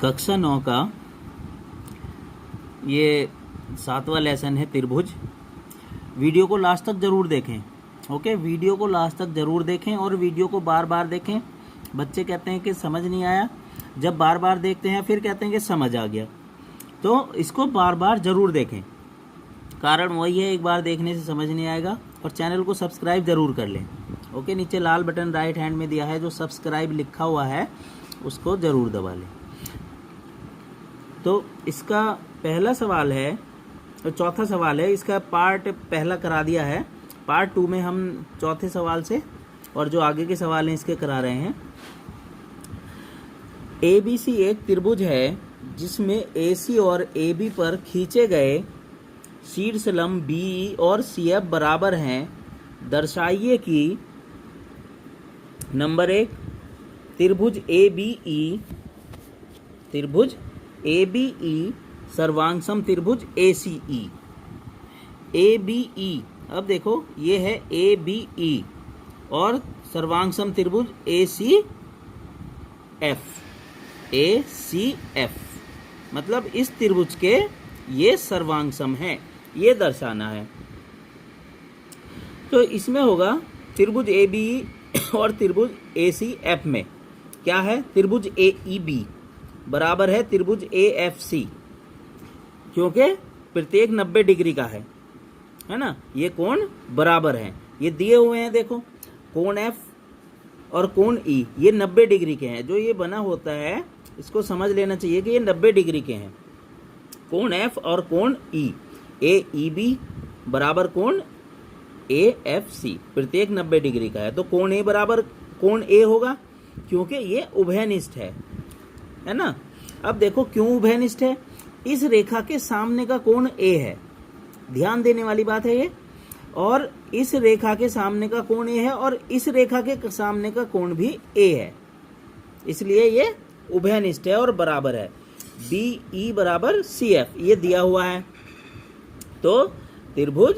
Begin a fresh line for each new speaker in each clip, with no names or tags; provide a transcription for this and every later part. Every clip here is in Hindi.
कक्षा 9 का ये 7वां लेसन है त्रिभुज। वीडियो को लास्ट तक ज़रूर देखें। ओके, वीडियो को लास्ट तक ज़रूर देखें और वीडियो को बार बार देखें। बच्चे कहते हैं कि समझ नहीं आया, जब बार बार देखते हैं फिर कहते हैं कि समझ आ गया। तो इसको बार बार ज़रूर देखें, कारण वही है, एक बार देखने से समझ नहीं आएगा। और चैनल को सब्सक्राइब ज़रूर कर लें। ओके, नीचे लाल बटन राइट हैंड में दिया है, जो सब्सक्राइब लिखा हुआ है उसको ज़रूर दबा लें। तो इसका पहला सवाल है, तो चौथा सवाल है, इसका पार्ट पहला करा दिया है। पार्ट 2 में हम चौथे सवाल से और जो आगे के सवाल हैं इसके करा रहे हैं। ABC एक त्रिभुज है जिसमें AC और AB पर खींचे गए शीर्ष लंब BE और CF बराबर हैं। दर्शाइए कि नंबर 1 त्रिभुज ABE सर्वांग सम त्रिभुज ACE। ABE, अब देखो ये है ABE और सर्वांग सम त्रिभुज ACF, मतलब इस त्रिभुज के ये सर्वांग सम है, ये दर्शाना है। तो इसमें होगा त्रिभुज ABE और त्रिभुज ACF में क्या है, त्रिभुज AEB बराबर है त्रिभुज AFC, क्योंकि प्रत्येक 90 डिग्री का है ना। ये कोण बराबर हैं, ये दिए हुए हैं, देखो कोण F और कोण E ये 90 डिग्री के हैं। जो ये बना होता है इसको समझ लेना चाहिए कि ये 90 डिग्री के हैं, कोण F और कोण E। AEB बराबर कोण AFC प्रत्येक 90 डिग्री का है। तो कोण A बराबर कोण A होगा, क्योंकि ये उभयनिष्ठ है ना। अब देखो क्यों उभयनिष्ठ है, इस रेखा के सामने का कोण A है, ध्यान देने वाली बात है ये, और इस रेखा के सामने का कोण A है और इस रेखा के सामने का कोण भी A है, इसलिए ये उभयनिष्ठ है और बराबर है। BE बराबर CF ये दिया हुआ है। तो त्रिभुज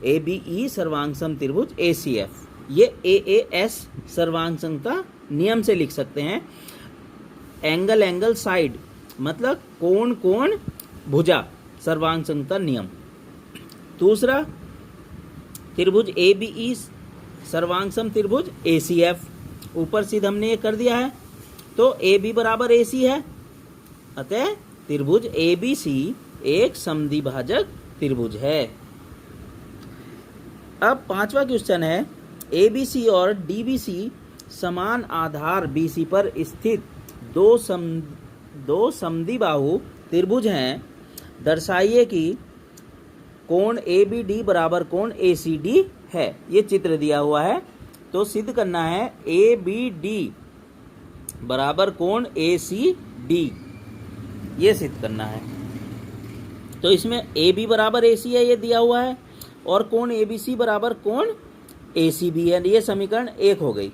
ABE सर्वांग सम त्रिभुज ACF, ये AAS सर्वांग सम का नियम से लिख सकते हैं। एंगल साइड मतलब कोण भुजा सर्वांग सम का नियम। दूसरा त्रिभुज ABE सर्वांग सम त्रिभुज ACF, ऊपर सीध हमने ये कर दिया है। तो AB बराबर AC है, अतः त्रिभुज ABC एक समद्विभाजक त्रिभुज है। अब 5वां क्वेश्चन है, ABC और DBC समान आधार BC पर स्थित दो समद्विबाहु त्रिभुज हैं। दर्शाइए कि कोण ABD बराबर कोण ACD है। ये चित्र दिया हुआ है, तो सिद्ध करना है ABD बराबर कोण ACD, ये सिद्ध करना है। तो इसमें AB बराबर AC है, ये दिया हुआ है, और कोण ABC बराबर कोण ACB है। ये समीकरण 1 हो गई,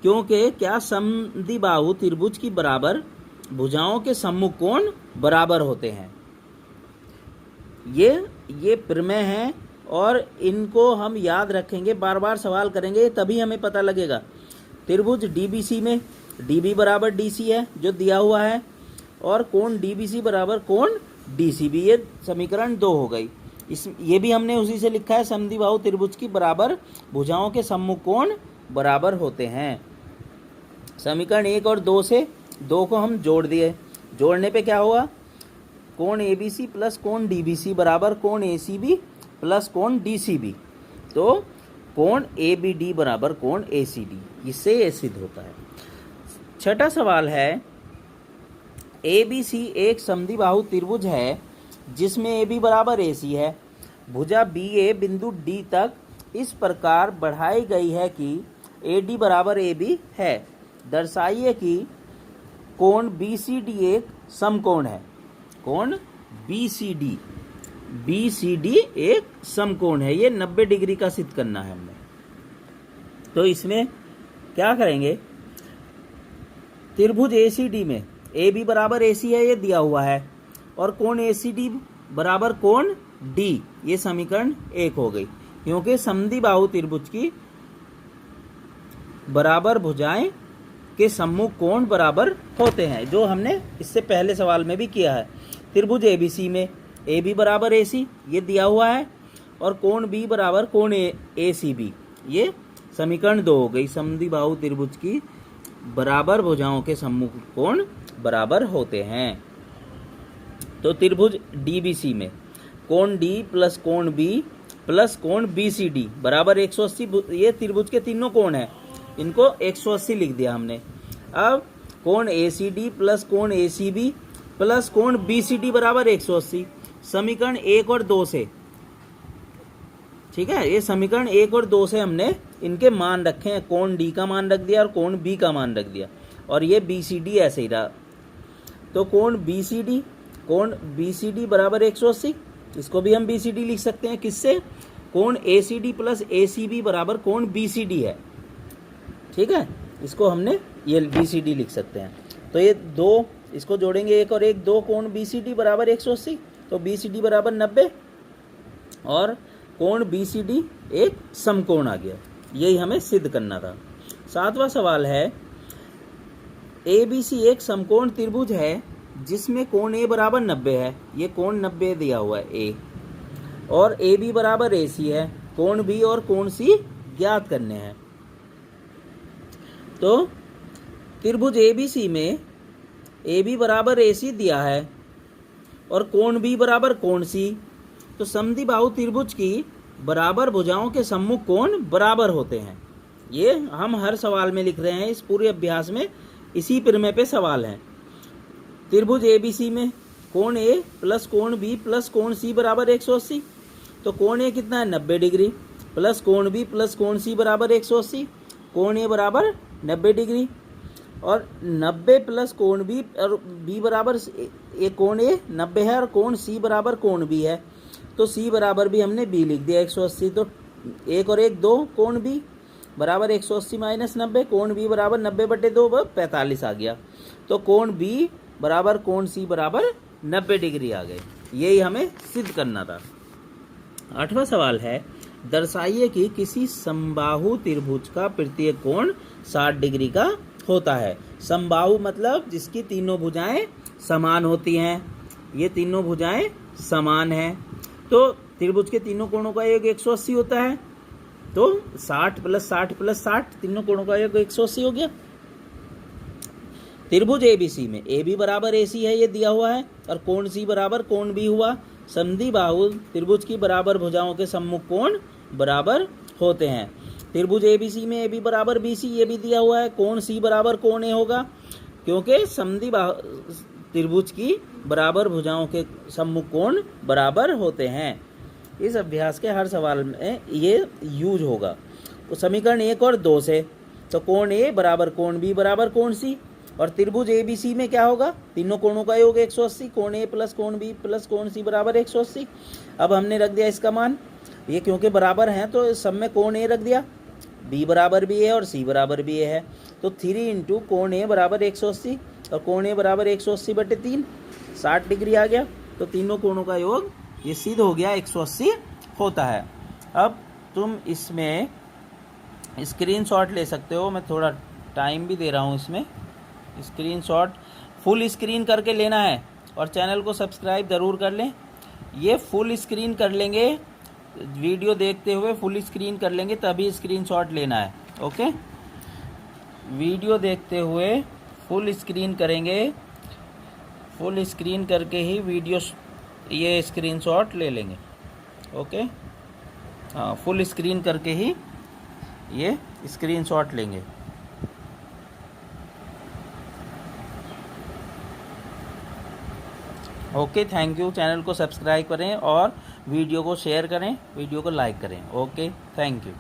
क्योंकि क्या समद्विबाहु त्रिभुज की बराबर भुजाओं के सम्मुख कोण बराबर होते हैं। ये प्रमेय है और इनको हम याद रखेंगे, बार बार सवाल करेंगे तभी हमें पता लगेगा। त्रिभुज DBC में DB बराबर DC है जो दिया हुआ है, और कोण DBC बराबर कोण DCB, ये समीकरण 2 हो गई। ये भी हमने उसी से लिखा है, समद्विबाहु त्रिभुज की बराबर भुजाओं के सम्मुख कोण बराबर होते हैं। समीकरण 1 और 2 से 2 को हम जोड़ दिए, जोड़ने पे क्या हुआ, कोण ABC प्लस कोण DBC बराबर कोण ACB प्लस कोण DCB। तो कोण ABD बराबर कोण ACD, इससे ये सिद्ध होता है। छठा सवाल है, ABC एक समद्विबाहु त्रिभुज है जिसमें AB बराबर AC है। भुजा BA बिंदु D तक इस प्रकार बढ़ाई गई है कि AD बराबर AB है। दर्शाइए कि कोण BCD एक समकोण है। कोण BCD एक समकोण है, ये 90 डिग्री का सिद्ध करना है हमने। तो इसमें क्या करेंगे, त्रिभुज ACD में AB बराबर AC है, ये दिया हुआ है, और कोण ACD बराबर कोण D, ये समीकरण 1 हो गई, क्योंकि समद्विबाहु त्रिभुज की बराबर भुजाएं के सम्मुख कोण बराबर होते हैं, जो हमने इससे पहले सवाल में भी किया है। त्रिभुज एबीसी में ए बी बराबर ए सी ये दिया हुआ है, और कोण बी बराबर कोण ए सी बी, ये समीकरण 2 हो गई। समद्विबाहु त्रिभुज की बराबर भुजाओं के सम्मुख कोण बराबर होते हैं। तो त्रिभुज डीबीसी में कोण डी प्लस कोण बी प्लस कोण बीसीडी बराबर 180, ये त्रिभुज के तीनों कोण हैं, इनको 180 लिख दिया हमने। अब कोण एसीडी प्लस कोण एसीबी प्लस कोण बीसीडी बराबर 180, समीकरण 1 और 2 से, ठीक है, ये समीकरण 1 और 2 से हमने इनके मान रखे हैं। कोण डी का मान रख दिया और कोण बी का मान रख दिया, और ये बीसीडी ऐसे ही रहा। तो कोण बीसीडी बराबर 180, इसको भी हम बीसीडी लिख सकते हैं। किससे? कोण एसीडी प्लस एसीबी बराबर कोण बीसीडी है, ठीक है, इसको हमने ये बीसीडी लिख सकते हैं। तो ये दो, इसको जोड़ेंगे 1 और 1, 2 कोण बीसीडी बराबर 180, तो बीसीडी बराबर 90, और कोण बीसीडी एक समकोण आ गया। यही हमें सिद्ध करना था। 7वां सवाल है, एबीसी एक समकोण त्रिभुज है जिसमें कोण ए बराबर 90 है, ये कोण 90 दिया हुआ है ए, और ए बी बराबर ए सी है, कोण बी और कोण सी ज्ञात करने हैं। तो त्रिभुज एबीसी में ए बी बराबर ए सी दिया है और कोण बी बराबर कोण सी, तो समद्विबाहु त्रिभुज की बराबर भुजाओं के सम्मुख कोण बराबर होते हैं। ये हम हर सवाल में लिख रहे हैं, इस पूरे अभ्यास में इसी प्रमेय पे सवाल है। त्रिभुज एबीसी में कोण ए प्लस कोण बी प्लस कोण सी बराबर 180, तो कोण ए कितना है 90 डिग्री, प्लस कोण बी प्लस कोण सी बराबर 180, कोण ए बराबर 90 डिग्री, और 90 प्लस कोण बी और बी बराबर ये कोण ए 90 है और कोण सी बराबर कोण बी है, तो सी बराबर भी हमने बी लिख दिया 180। तो 1 और 1 2, कोण बी बराबर 180 माइनस 90, कोण बी बराबर 90/2 45 आ गया। तो कोण बी बराबर कोण सी बराबर 90 डिग्री आ गए। यही हमें सिद्ध करना था। 8वां सवाल है, दर्शाइए कि किसी समबाहु त्रिभुज का प्रत्येक कोण 60 डिग्री का होता है। समबाहु मतलब जिसकी तीनों भुजाएं समान होती हैं, ये तीनों भुजाएं समान हैं, तो त्रिभुज के तीनों कोणों का योग 180 होता है। तो 60 प्लस 60 प्लस 60, तीनों कोणों का योग 180 हो गया। त्रिभुज एबीसी में ए बी बराबर ए सी है, ये दिया हुआ है, और कोण सी बराबर कोण बी हुआ। समद्विबाहु त्रिभुज की बराबर भुजाओं के सम्मुख कोण बराबर होते हैं। त्रिभुज एबीसी में ए बी बराबर बी सी, ये भी दिया हुआ है, कोण सी बराबर कोण ए होगा, क्योंकि समद्विबाहु त्रिभुज की बराबर भुजाओं के सम्मुख कोण बराबर होते हैं। इस अभ्यास के हर सवाल में ये यूज होगा। तो समीकरण 1 और 2 से, तो कोण ए बराबर कोण बी बराबर कोण सी, और त्रिभुज एबीसी में क्या होगा, तीनों कोणों का योग 180, कोण ए प्लस कोण बी प्लस कोण सी बराबर 180। अब हमने रख दिया इसका मान, ये क्योंकि बराबर हैं तो सब में कोण ए रख दिया, बी बराबर भी ए और सी बराबर भी ए है, तो 3 इंटू कोण ए बराबर 180 और कोण ए बराबर 180/3, 60 डिग्री आ गया। तो तीनों कोणों का योग ये सिद्ध हो गया 180 होता है। अब तुम इसमें स्क्रीनशॉट ले सकते हो, मैं थोड़ा टाइम भी दे रहा हूँ इसमें। स्क्रीनशॉट फुल स्क्रीन करके लेना है, और चैनल को सब्सक्राइब ज़रूर कर लें। ये फुल स्क्रीन कर लेंगे, वीडियो देखते हुए फुल स्क्रीन कर लेंगे, तभी स्क्रीनशॉट लेना है। ओके, वीडियो देखते हुए फुल स्क्रीन करेंगे, फुल स्क्रीन करके ही वीडियो ये स्क्रीनशॉट ले लेंगे। ओके, हाँ, फुल स्क्रीन करके ही ये स्क्रीनशॉट लेंगे। Okay, thank you. चैनल को सब्सक्राइब करें और वीडियो को शेयर करें, वीडियो को लाइक करें। Okay, thank you.